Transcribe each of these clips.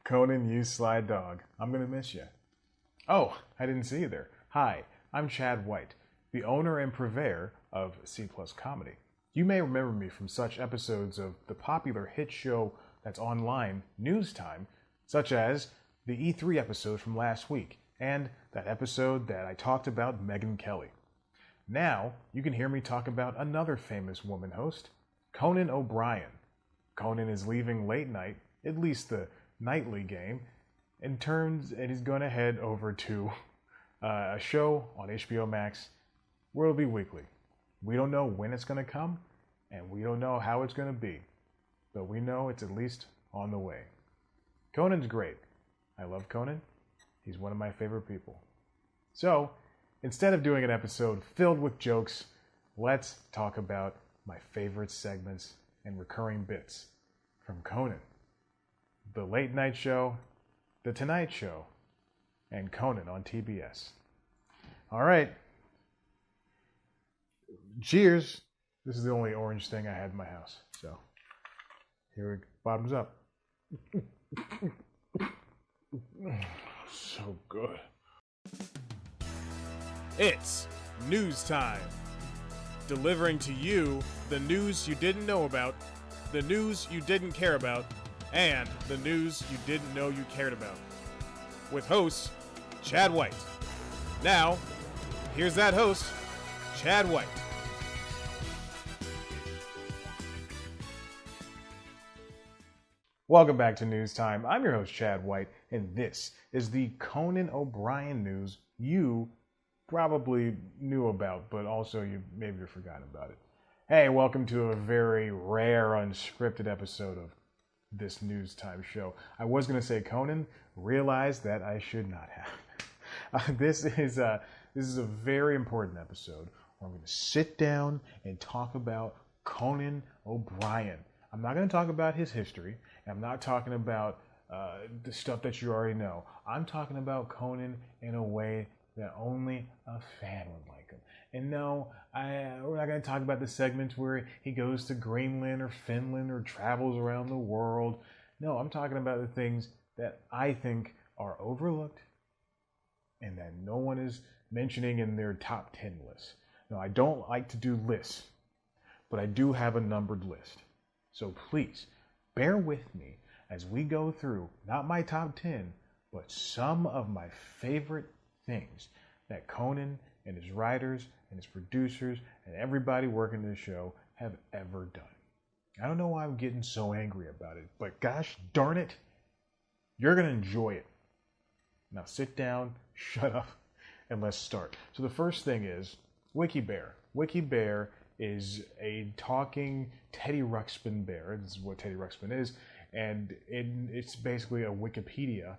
Conan, you sly dog. I'm going to miss you. Oh, I didn't see you there. Hi, I'm Chad White, the owner and purveyor of C Plus Comedy. You may remember me from such episodes of the popular hit show that's online, News Time, such as the E3 episode from last week and that episode that I talked about Megyn Kelly. Now, you can hear me talk about another famous woman host, Conan O'Brien. Conan is leaving late night, at least the nightly game, and he's going to head over to a show on HBO Max where it'll be weekly. We don't know when it's going to come, and we don't know how it's going to be, but we know it's at least on the way. Conan's great. I love Conan. He's one of my favorite people. So, instead of doing an episode filled with jokes, let's talk about my favorite segments and recurring bits from Conan. The Late Night Show, The Tonight Show, and Conan on TBS. All right. Cheers. This is the only orange thing I had in my house. So, here we go. Bottoms up. So good. It's news time. Delivering to you the news you didn't know about, the news you didn't care about, and the news you didn't know you cared about. With host, Chad White. Now, here's that host, Chad White. Welcome back to News Time. I'm your host, Chad White, and this is the Conan O'Brien news you probably knew about, but also maybe you've forgotten about it. Hey, welcome to a very rare unscripted episode of this News Time show. I was going to say Conan, realized that I should not have. This is a very important episode where I'm going to sit down and talk about Conan O'Brien. I'm not going to talk about his history. I'm not talking about the stuff that you already know. I'm talking about Conan in a way that only a fan would like him. And no, we're not going to talk about the segments where he goes to Greenland or Finland or travels around the world. No, I'm talking about the things that I think are overlooked and that no one is mentioning in their top 10 lists. Now, I don't like to do lists, but I do have a numbered list. So please, bear with me as we go through, not my top 10, but some of my favorite things that Conan and his writers and his producers and everybody working the show have ever done. I don't know why I'm getting so angry about it, but gosh darn it, you're going to enjoy it. Now sit down, shut up, and let's start. So the first thing is WikiBear. WikiBear is a talking Teddy Ruxpin bear. This is what Teddy Ruxpin is. And it's basically a Wikipedia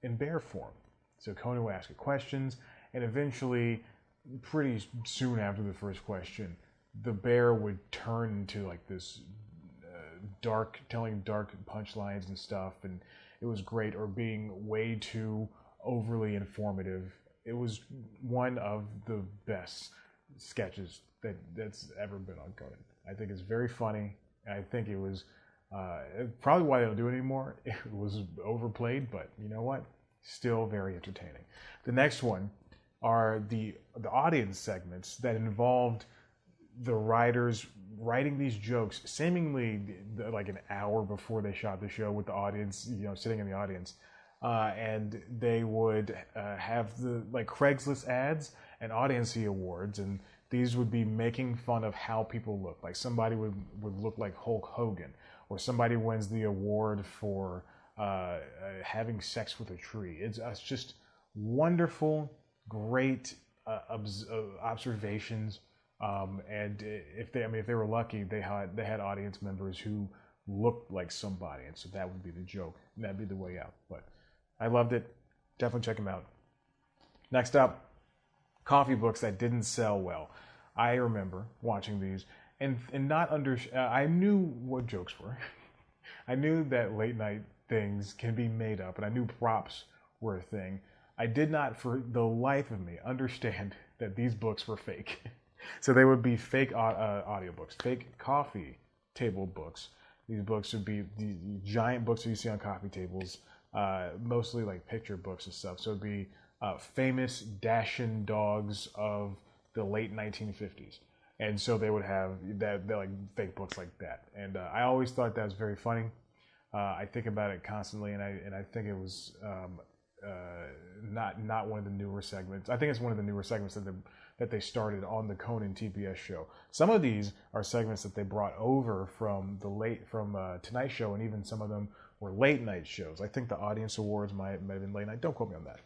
in bear form. So Conan will ask it questions, and eventually, pretty soon after the first question, the bear would turn into like this telling dark punchlines and stuff, and it was great, or being way too overly informative. It was one of the best sketches that's ever been on Conan. I think it's very funny. I think it was probably why they don't do it anymore. It was overplayed, but you know what? Still very entertaining. The next one are the audience segments that involved the writers writing these jokes seemingly like an hour before they shot the show, with the audience, sitting in the audience. And they would have the Craigslist ads and audiency awards, and these would be making fun of how people look. Like somebody would look like Hulk Hogan, or somebody wins the award for having sex with a tree. It's just wonderful, great observations. And if they were lucky, they had audience members who looked like somebody, and so that would be the joke, and that'd be the way out. But I loved it. Definitely check them out. Next up, coffee books that didn't sell well. I remember watching these and not I knew what jokes were. I knew that late night things can be made up, and I knew props were a thing. I did not, for the life of me, understand that these books were fake. So they would be fake audiobooks, fake coffee table books, These books would be the giant books that you see on coffee tables, mostly like picture books and stuff. So it'd be famous dashing dogs of the late 1950s. And so they would have that, like fake books like that. And I always thought that was very funny. I think about it constantly, and I think it was not one of the newer segments. I think it's one of the newer segments that they started on the Conan TBS show. Some of these are segments that they brought over from Tonight Show, and even some of them were late night shows. I think the Audience Awards might have been late night. Don't quote me on that.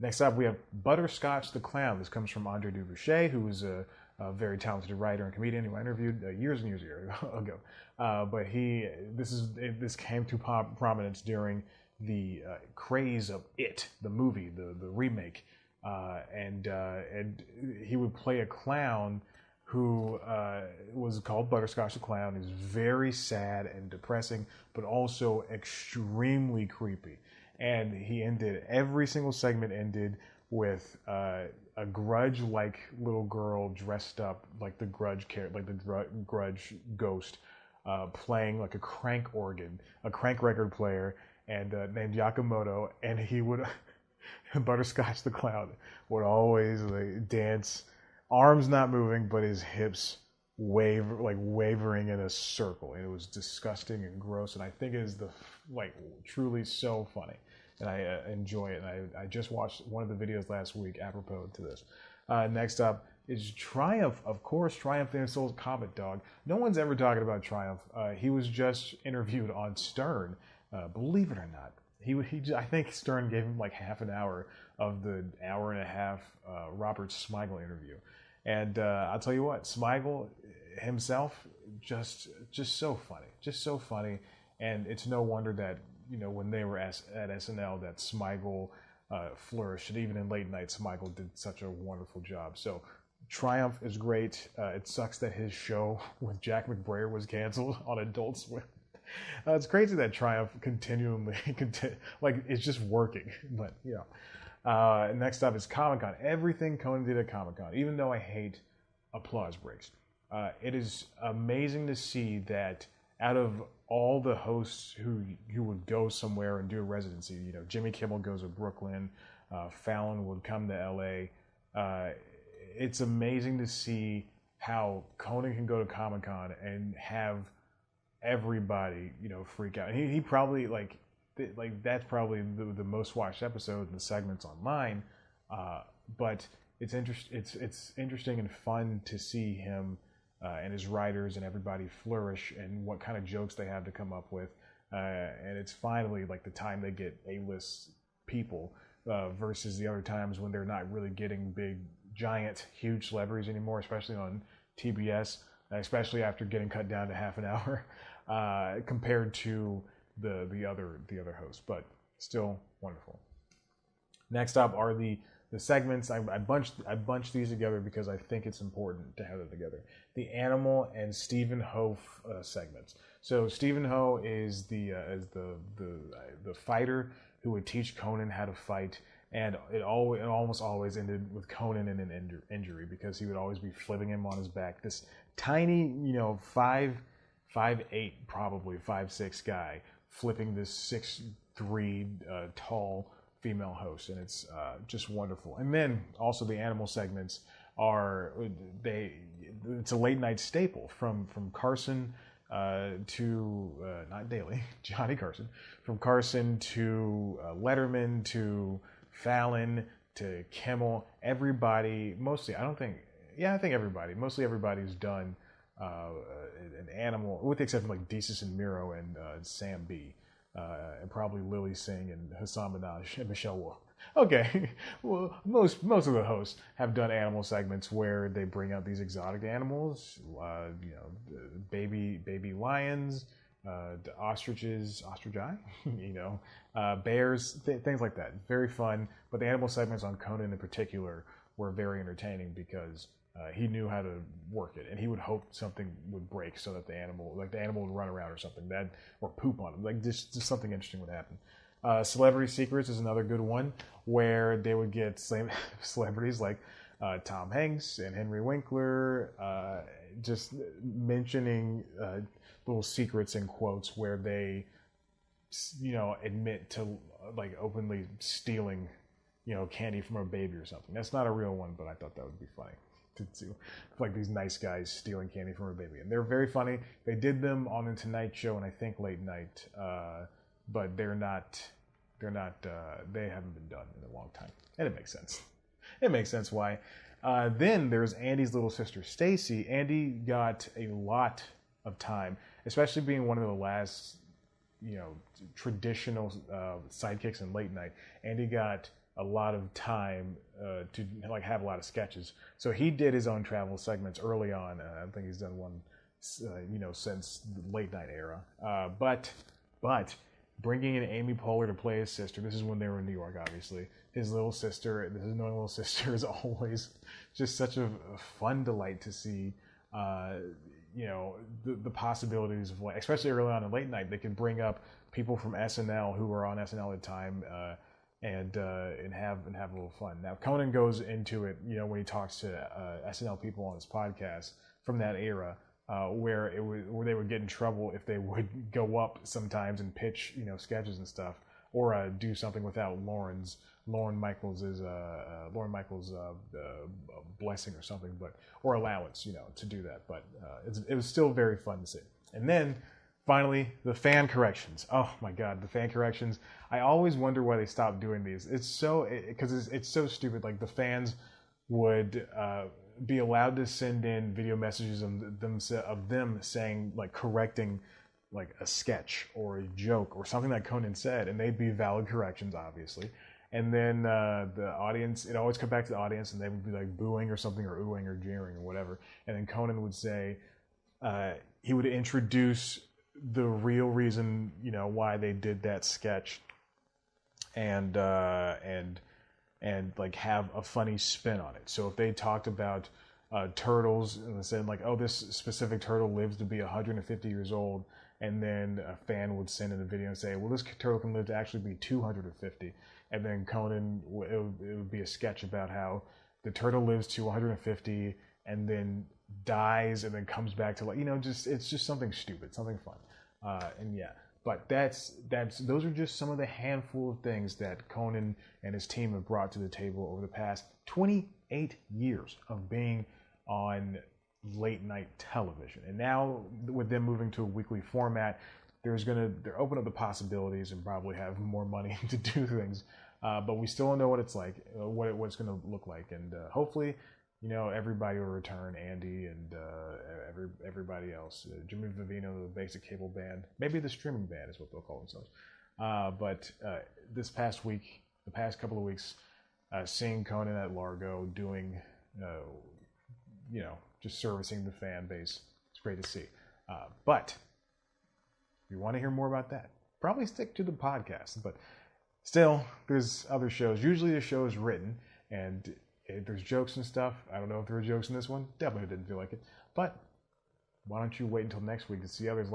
Next up, we have Butterscotch the Clown. This comes from Andre Duverger, who is a very talented writer and comedian who I interviewed years and years ago. But this came to prominence during the craze of It, the movie, the remake, and he would play a clown who was called Butterscotch the Clown. He's very sad and depressing, but also extremely creepy. And every single segment ended with a Grudge-like little girl dressed up like the Grudge ghost, playing like a crank organ, a crank record player, and named Yakamoto. And he would, Butterscotch the Clown would always like dance, arms not moving, but his hips wavering in a circle. And it was disgusting and gross. And I think it is truly so funny. And I enjoy it. And I just watched one of the videos last week apropos to this. Next up is Triumph. Of course, Triumph the Insolent Comet Dog. No one's ever talking about Triumph. He was just interviewed on Stern. Believe it or not. I think Stern gave him like half an hour of the hour and a half Robert Smigel interview. And I'll tell you what, Smigel himself, just so funny. Just so funny. And it's no wonder that, when they were at SNL, that Smigel flourished. And even in late night, Smigel did such a wonderful job. So Triumph is great. It sucks that his show with Jack McBrayer was canceled on Adult Swim. It's crazy that Triumph it's just working. But, next up is Comic-Con. Everything Conan did at Comic-Con, even though I hate applause breaks. It is amazing to see that out of all the hosts who would go somewhere and do a residency, Jimmy Kimmel goes to Brooklyn, Fallon would come to LA. It's amazing to see how Conan can go to Comic-Con and have everybody, freak out. And he probably that's probably the most watched episode in the segments online. But it's interesting and fun to see him and his writers and everybody flourish and what kind of jokes they have to come up with. And it's finally like the time they get A-list people versus the other times when they're not really getting big, giant, huge celebrities anymore, especially on TBS, especially after getting cut down to half an hour compared to the other hosts. But still wonderful. Next up are the segments. I bunched these together because I think it's important to have them together. The Animal and Stephen Ho segments. So Stephen Ho is the fighter who would teach Conan how to fight, and it almost always ended with Conan in an injury because he would always be flipping him on his back. This tiny, 5'8", probably 5'6" guy flipping this 6'3" tall female host, and it's just wonderful. And then also the animal segments it's a late night staple from Carson to not Daly, Johnny Carson, from Carson to Letterman to Fallon to Kimmel. Everybody, mostly, I think everybody, mostly everybody's done an animal, with the exception of like Desus and Miro and Sam B. And probably Lily Singh and Hassan Minaj and Michelle Wolf. Okay, well, most of the hosts have done animal segments where they bring out these exotic animals, baby lions, ostriches, bears, things like that. Very fun. But the animal segments on Conan in particular were very entertaining because he knew how to work it, and he would hope something would break so that the animal would run around or something, or poop on him. Just something interesting would happen. Celebrity Secrets is another good one where they would get celebrities like Tom Hanks and Henry Winkler, just mentioning little secrets in quotes where they, admit to like openly stealing, candy from a baby or something. That's not a real one, but I thought that would be funny to do, like these nice guys stealing candy from a baby, and they're very funny. They did them on the Tonight Show and I think late night, but they're not. They haven't been done in a long time, and it makes sense. It makes sense why. Then there's Andy's little sister, Stacy. Andy got a lot of time, especially being one of the last, traditional sidekicks in late night. Andy got a lot of time to like have a lot of sketches. So he did his own travel segments early on. I think he's done one, since the late night era. But bringing in Amy Poehler to play his sister. This is when they were in New York, obviously. His little sister, his annoying little sister, is always just such a fun delight to see. The possibilities of, like, especially early on in late night, they could bring up people from SNL who were on SNL at the time, and have a little fun. Now Conan goes into it, when he talks to SNL people on his podcast from that era. Where they would get in trouble if they would go up sometimes and pitch, sketches and stuff, or do something without Lorne Michaels' blessing or something, or allowance, to do that. But it was still very fun to see. And then finally, the fan corrections. Oh my God, the fan corrections! I always wonder why they stopped doing these. It's so stupid. Like, the fans would be allowed to send in video messages of them saying, like, correcting like a sketch or a joke or something that Conan said, and they'd be valid corrections, obviously. And then the audience, it always come back to the audience, and they would be like booing or something, or oohing or jeering or whatever. And then Conan would say, he would introduce the real reason, why they did that sketch, and like have a funny spin on it. So if they talked about turtles and said, like, oh, this specific turtle lives to be 150 years old, and then a fan would send in a video and say, well, this turtle can live to actually be 250, and then Conan, it would be a sketch about how the turtle lives to 150 and then dies and then comes back to, like, it's just something stupid, something fun, and yeah. But those are just some of the handful of things that Conan and his team have brought to the table over the past 28 years of being on late night television. And now with them moving to a weekly format, they're open up the possibilities and probably have more money to do things. But we still don't know what it's like, what it's going to look like. And hopefully, everybody will return. Andy and everybody else. Jimmy Vivino, the basic cable band. Maybe the streaming band is what they'll call themselves. But this past week, the past couple of weeks, seeing Conan at Largo doing, just servicing the fan base, it's great to see. But if you want to hear more about that, probably stick to the podcast. But still, there's other shows. Usually the show is written, and there's jokes and stuff. I don't know if there were jokes in this one. Definitely didn't feel like it. But why don't you wait until next week to see others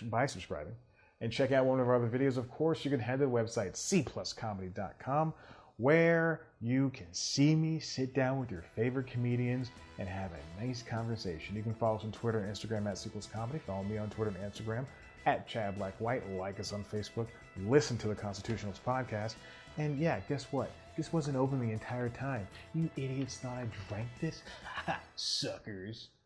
by subscribing. And check out one of our other videos. Of course, you can head to the website cpluscomedy.com, where you can see me sit down with your favorite comedians and have a nice conversation. You can follow us on Twitter and Instagram at cpluscomedy. Follow me on Twitter and Instagram at Chad Black White. Like us on Facebook. Listen to the Constitutionals podcast. And yeah, guess what? This wasn't open the entire time. You idiots thought I drank this? Ha! Suckers.